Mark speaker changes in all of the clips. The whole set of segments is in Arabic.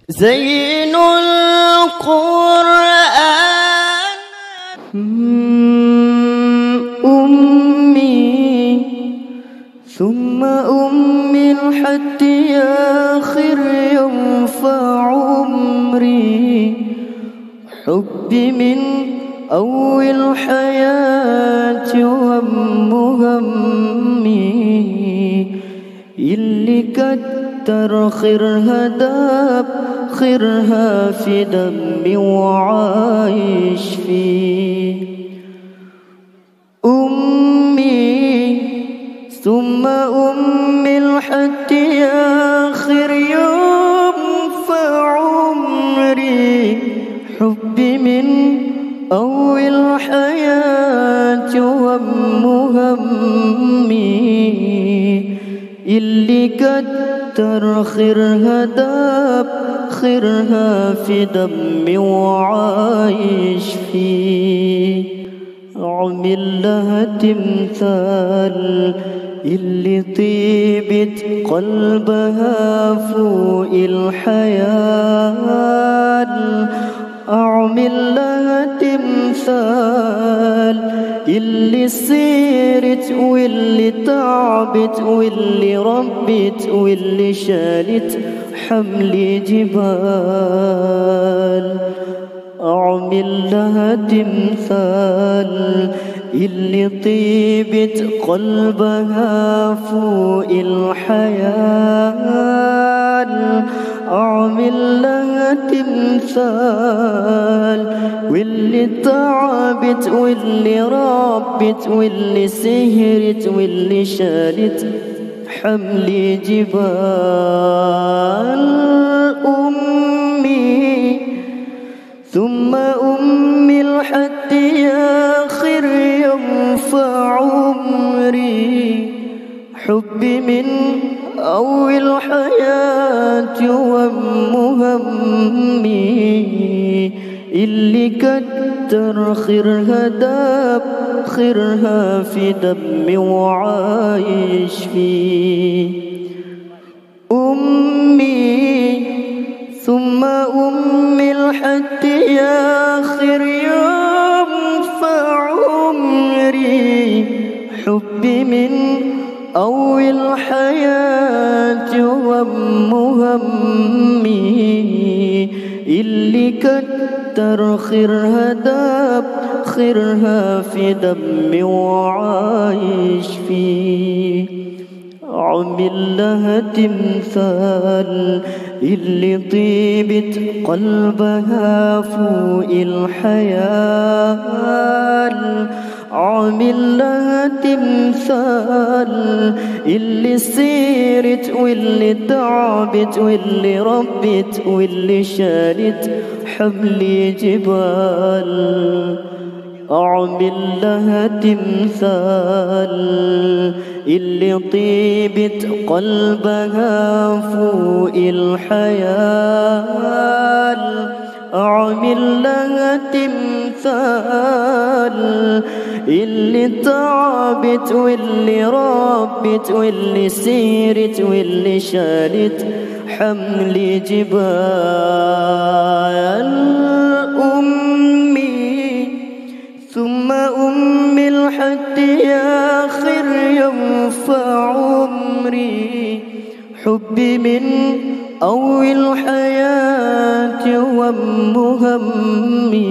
Speaker 1: زين القرآن أمي ثم أمي حتى آخر ينفع عمري حبي من أول حياتي وهم همي اللي كتر خيرها داب خيرها في دمي وعايش فيه أمي ثم أمي لحتى آخر يوم في عمري حبي من أول حياتي وهم همي اللي كتر خيرها داب خيرها في دمي وعايش فيه أعمل لها تمثال اللي طيبت قلبها فوق الحياة أعمل لها تمثال اللي سيرت واللي تعبت واللي ربت واللي شالت حمل جبال أعمل لها تمثال اللي طيبت قلبها فوق الحياة أعمل لها تمثال واللي تعبت واللي ربت واللي سهرت واللي شالت حمل جبال أمي ثم أمي لحتى آخر يوم في عمري حبي من أول حياتي وهم همي اللي كتر خيرها داب خيرها في دمي وعايش فيه أمي ثم أمي لحتى آخر يوم في عمري حبي من أول حياتي وهم همي اللي كتر خيرها داب خيرها في دمي وعايش فيه أعمل لها تمثال اللي طيبت قلبها فوق الحياة أعمل لها تمثال اللي سيرت واللي تعبت واللي ربت واللي شالت حمل جبال أعمل لها تمثال اللي طيبت قلبها فوق الحياة أعمل لها تمثال اللي تعبت واللي ربت واللي سيرت واللي شالت حمل جبال أمي ثم أمي لحتى آخر يوم في عمري حبي من أول حياتي وهم همي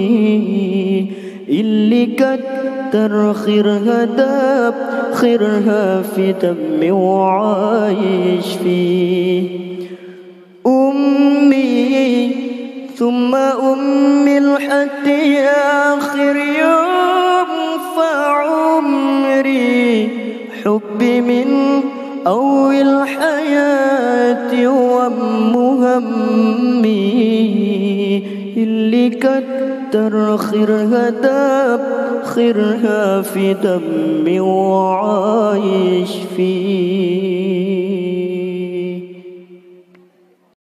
Speaker 1: اللي كتر خيرها داب خيرها في دمي وعايش فيه أمي ثم أمي لحتى آخر يوم في عمري حبي من أول حياتي وهم همي اللي كتر خيرها داب خيرها في دمي وعايش فيه